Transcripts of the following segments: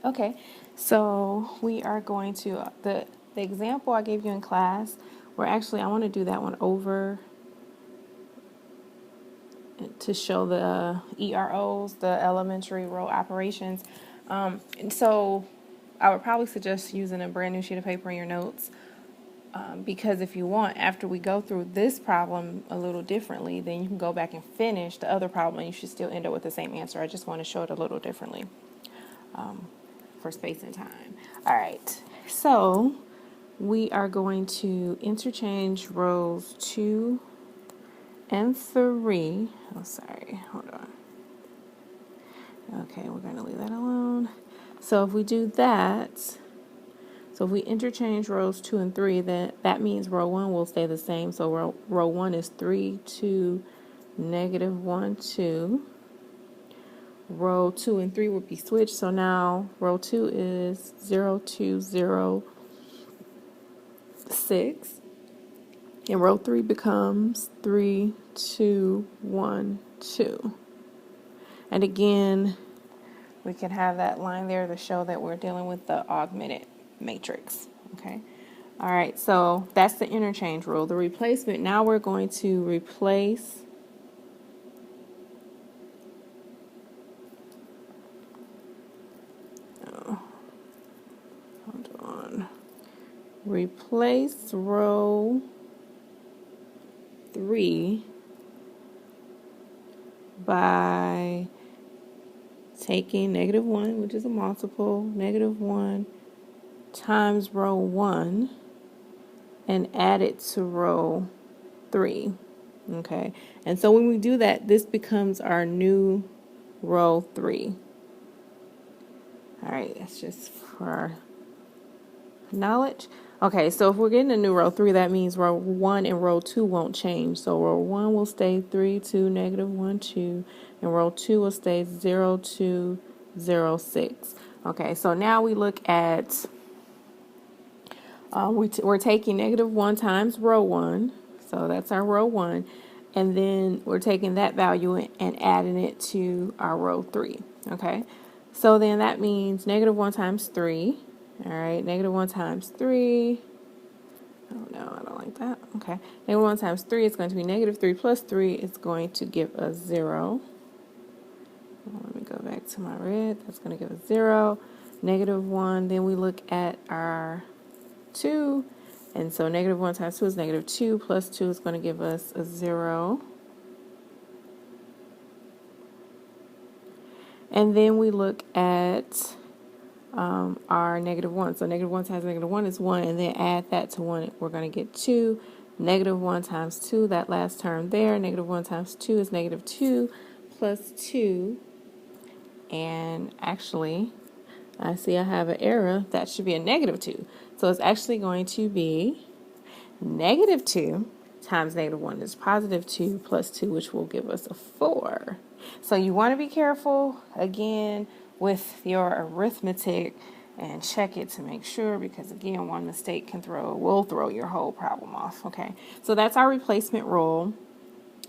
Okay, so we are going to, the example I gave you in class, where actually I want to do that one over to show the EROs, the elementary row operations. And so I would probably suggest using a brand new sheet of paper in your notes. Because if you want, after we go through this problem a little differently, then you can go back and finish the other problem and you should still end up with the same answer. I just want to show it a little differently for space and time. All right, so we are going to interchange rows 2 and 3. Oh, sorry, hold on. Okay, we're going to leave that alone. So if we do that, so if we interchange rows 2 and 3, then that means row 1 will stay the same. So row 1 is 3, 2, negative 1, 2. Row 2 and 3 would be switched. So now row 2 is 0, 2, 0, 6. And row 3 becomes 3, 2, 1, 2. And again, we can have that line there to show that we're dealing with the augmented matrix. Okay. All right, so that's the interchange rule. The replacement, now we're going to replace replace row 3 by taking negative 1, which is a multiple, negative 1 times row 1 and add it to row 3. Okay, and so when we do that, this becomes our new row 3. All right, that's just for our knowledge. Okay, so if we're getting a new row 3, that means row 1 and row 2 won't change. So row 1 will stay 3, 2, negative 1, 2, and row 2 will stay 0, 2, 0, 6. Okay, so now we look at, we're taking negative 1 times row 1, so that's our row 1, and then we're taking that value and adding it to our row 3. Okay, so then that means negative 1 times 3. All right, negative 1 times 3. Oh, no, I don't like that. Okay, negative 1 times 3 is going to be negative 3 plus 3 is going to give us 0. Let me go back to my red. That's going to give us 0. Negative 1. Then we look at our 2. And so negative 1 times 2 is negative 2 plus 2 is going to give us a 0. And then we look at our negative 1. So negative 1 times negative 1 is 1, and then add that to 1, we're going to get 2. Negative 1 times 2, that last term there, negative 1 times 2 is negative 2 plus 2. And actually, I see I have an error. That should be a negative 2. So it's actually going to be negative 2 times negative 1 is positive 2 plus 2, which will give us a 4. So you want to be careful, again, with your arithmetic and check it to make sure, because again, one mistake will throw your whole problem off. Okay, so that's our replacement rule.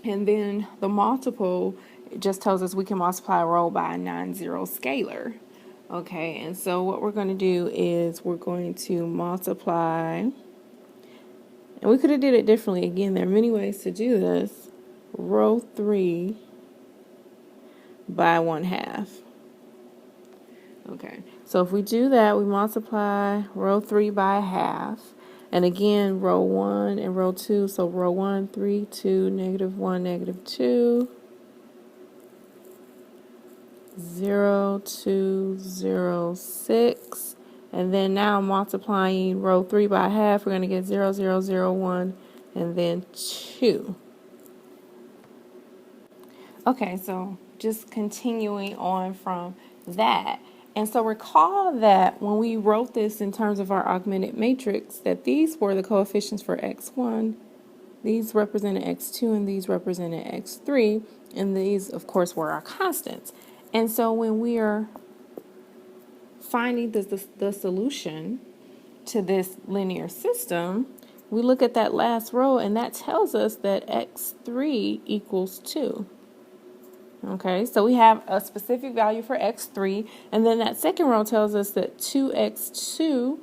And then the multiple, it just tells us we can multiply a row by a non-zero scalar. Okay, and so what we're going to do is we're going to multiply, and we could have did it differently. Again, there are many ways to do this. Row 3 by 1/2. Okay, so if we do that, we multiply row 3 by 1/2. And again, row 1 and row 2. So row 1, 3, 2, negative 1, negative 2. 0, 2, 0, 6. And then now multiplying row 3 by 1/2, we're going to get 0, 0, 0, 1, and then 2. Okay, so just continuing on from that. And so recall that when we wrote this in terms of our augmented matrix, that these were the coefficients for x1, these represented x2, and these represented x3, and these, of course, were our constants. And so when we are finding the solution to this linear system, we look at that last row, and that tells us that x3 equals 2. Okay, so we have a specific value for x3, and then that second row tells us that 2x2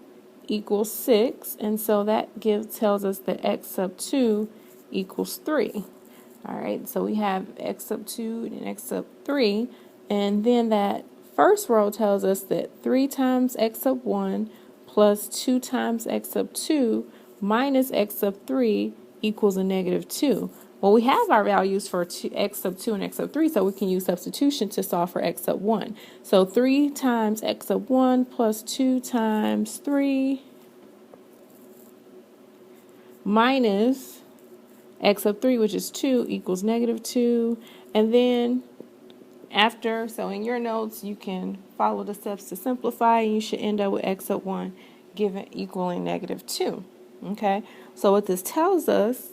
equals 6, and so that tells us that x sub 2 equals 3. All right, so we have x sub 2 and x sub 3, and then that first row tells us that 3 times x sub 1 plus 2 times x sub 2 minus x sub 3 equals a negative 2. Well, we have our values for x sub 2 and x sub 3, so we can use substitution to solve for x sub 1. So 3 times x sub 1 plus 2 times 3 minus x sub 3, which is 2, equals negative 2. And then so in your notes, you can follow the steps to simplify, and you should end up with x sub 1 equaling negative 2. Okay, so what this tells us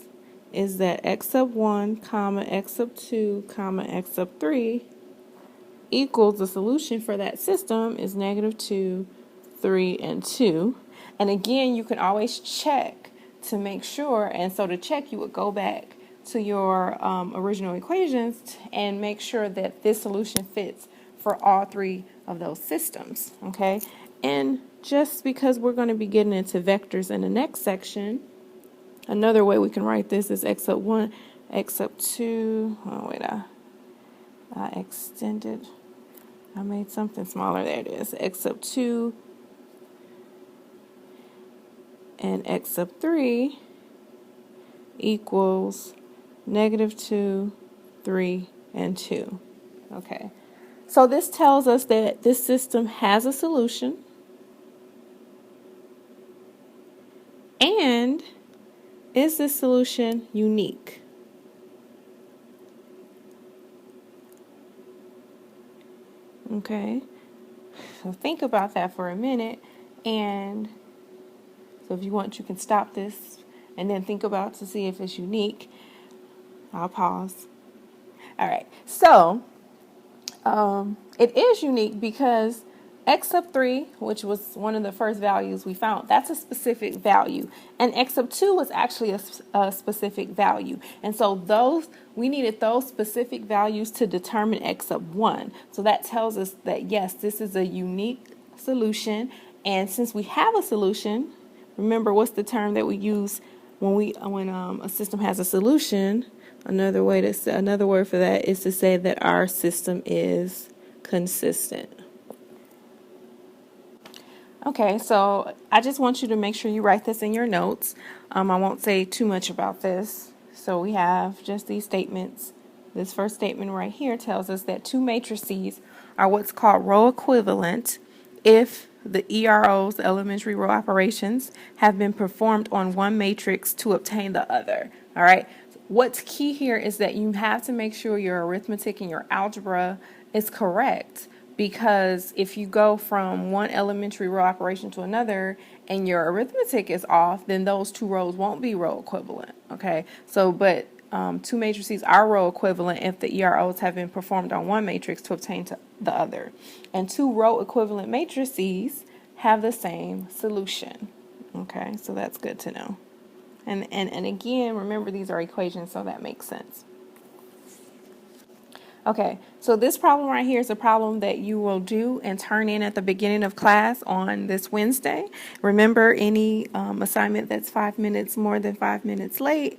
is that x sub 1, comma, x sub 2, comma, x sub 3 equals the solution for that system is negative 2, 3, and 2. And again, you can always check to make sure, and so to check, you would go back to your original equations and make sure that this solution fits for all three of those systems, okay? And just because we're going to be getting into vectors in the next section, another way we can write this is x sub 1, x sub 2, oh wait, I extended, I made something smaller, there it is, x sub 2 and x sub 3 equals negative 2, 3, and 2. Okay, so this tells us that this system has a solution, and is this solution unique? Okay, so think about that for a minute, and so if you want, you can stop this and then think about to see if it's unique. I'll pause. All right, so it is unique because x sub 3, which was one of the first values we found, that's a specific value. And x sub 2 was actually a specific value. And so we needed those specific values to determine x sub 1. So that tells us that, yes, this is a unique solution. And since we have a solution, remember what's the term that we use when a system has a solution? Another word for that is to say that our system is consistent. Okay, so I just want you to make sure you write this in your notes. I won't say too much about this. So we have just these statements. This first statement right here tells us that two matrices are what's called row equivalent if the EROs, the elementary row operations, have been performed on one matrix to obtain the other. All right. What's key here is that you have to make sure your arithmetic and your algebra is correct, because if you go from one elementary row operation to another and your arithmetic is off, then those two rows won't be row equivalent. Okay. So, but two matrices are row equivalent if the EROs have been performed on one matrix to obtain the other. And two row equivalent matrices have the same solution. Okay, so that's good to know. And again, remember these are equations, so that makes sense. Okay, so this problem right here is a problem that you will do and turn in at the beginning of class on this Wednesday. Remember, any assignment that's more than 5 minutes late,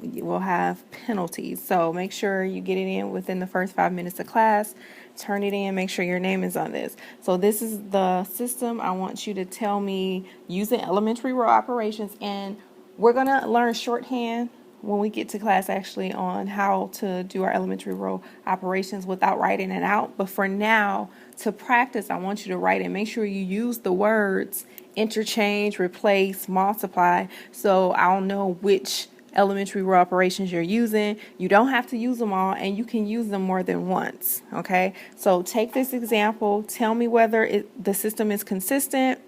you will have penalties. So make sure you get it in within the first 5 minutes of class. Turn it in, make sure your name is on this. So this is the system. I want you to tell me using elementary row operations, and we're going to learn shorthand when we get to class actually on how to do our elementary row operations without writing it out. But for now, to practice, I want you to write it. Make sure you use the words interchange, replace, multiply, so I'll know which elementary row operations you're using. You don't have to use them all, and you can use them more than once. Okay, so take this example, tell me whether the system is consistent,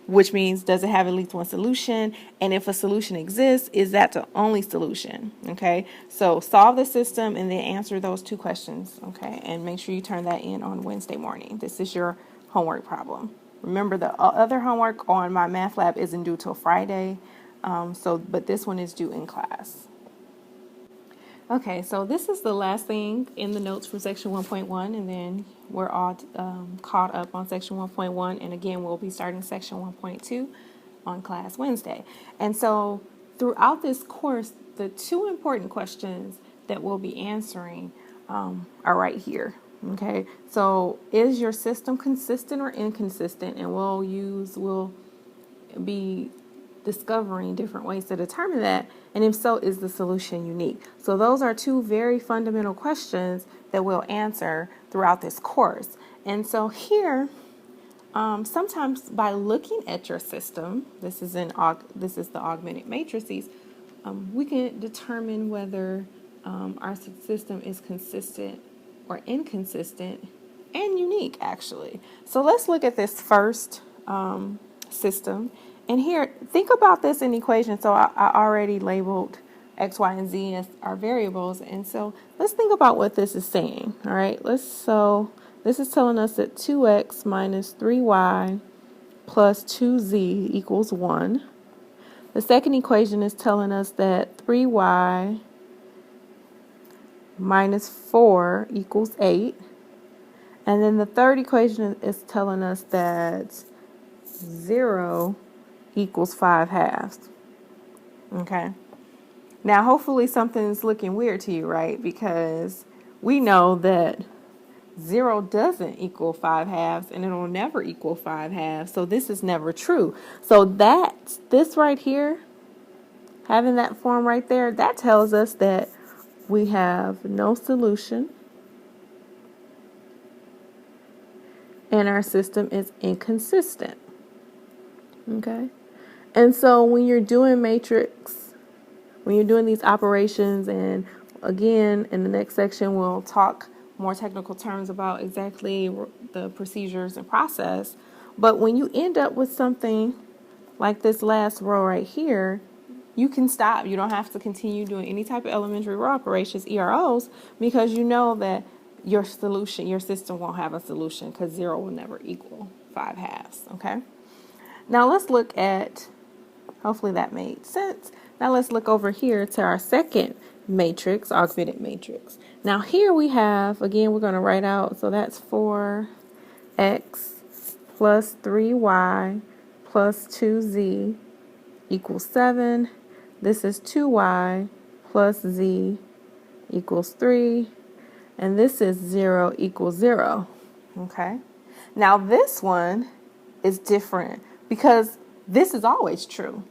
which means does it have at least one solution, and if a solution exists, is that the only solution? Okay, so solve the system and then answer those two questions. Okay, and make sure you turn that in on Wednesday morning. This is your homework problem. Remember, the other homework on my math lab isn't due till Friday. But this one is due in class. Okay, so this is the last thing in the notes from section 1.1, and then we're all caught up on section 1.1, and again, we'll be starting section 1.2 on class Wednesday. And so throughout this course, the two important questions that we'll be answering are right here. Okay, so is your system consistent or inconsistent? And we'll be discovering different ways to determine that, and if so, is the solution unique? So those are two very fundamental questions that we'll answer throughout this course. And so here, sometimes by looking at your system, this is the augmented matrices, we can determine whether our system is consistent or inconsistent and unique, actually. So let's look at this first system. And here, think about this in equation. So I already labeled x, y, and z as our variables. And so let's think about what this is saying. All right, so this is telling us that 2x minus 3y plus 2z equals 1. The second equation is telling us that 3y minus 4 equals 8. And then the third equation is telling us that 0 equals 5/2. Okay. Now, hopefully something's looking weird to you, right? Because we know that 0 doesn't equal 5/2, and it'll never equal 5/2. So this is never true. So this right here, having that form right there, that tells us that we have no solution and our system is inconsistent. Okay. And so when you're doing matrix, when you're doing these operations, and again, in the next section, we'll talk more technical terms about exactly the procedures and process. But when you end up with something like this last row right here, you can stop. You don't have to continue doing any type of elementary row operations, EROs, because you know that your system won't have a solution because 0 will never equal 5/2. Okay. Now let's look at, hopefully that made sense. Now let's look over here to our second matrix, augmented matrix. Now here we have, again, we're going to write out, so that's 4x plus 3y plus 2z equals 7. This is 2y plus z equals 3. And this is 0 equals 0. Okay. Now this one is different because this is always true.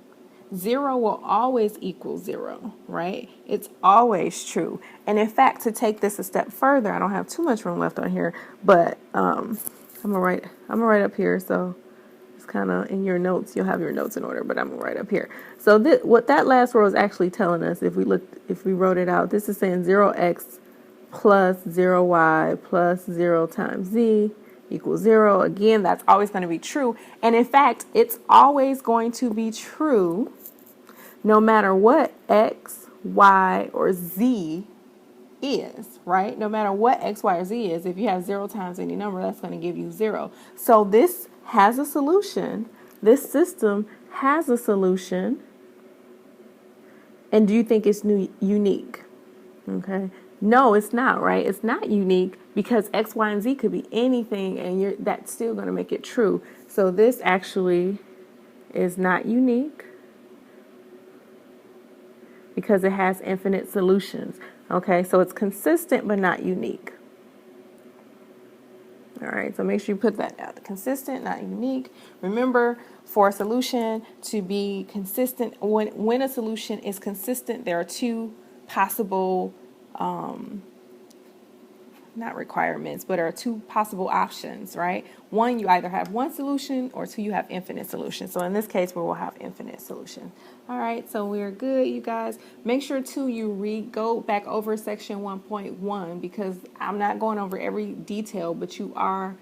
0 will always equal 0, right? It's always true. And in fact, to take this a step further, I don't have too much room left on here, but I'm gonna write up here. So it's kind of in your notes. You'll have your notes in order, but I'm gonna write up here. So what that last row is actually telling us, if we wrote it out, this is saying 0x plus 0y plus 0 times z equals 0. Again, that's always going to be true. And in fact, it's always going to be true no matter what x, y, or z is, right? No matter what x, y, or z is, if you have 0 times any number, that's going to give you 0. So this has a solution. This system has a solution. And do you think it's unique? Okay. No, it's not, right? It's not unique because X, Y, and Z could be anything, and that's still going to make it true. So this actually is not unique because it has infinite solutions. Okay, so it's consistent but not unique. All right, so make sure you put that down. Consistent, not unique. Remember, for a solution to be consistent, when a solution is consistent, there are two possible not requirements, but are two possible options, right? One, you either have one solution, or two, you have infinite solutions. So in this case, we will have infinite solution. All right, so we're good, you guys. Make sure too you go back over section 1.1 because I'm not going over every detail, but you are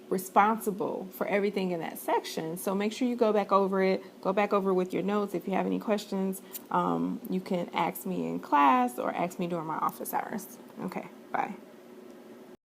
responsible for everything in that section. So make sure you go back over it. Go back over with your notes. If you have any questions, you can ask me in class or ask me during my office hours. Okay, bye.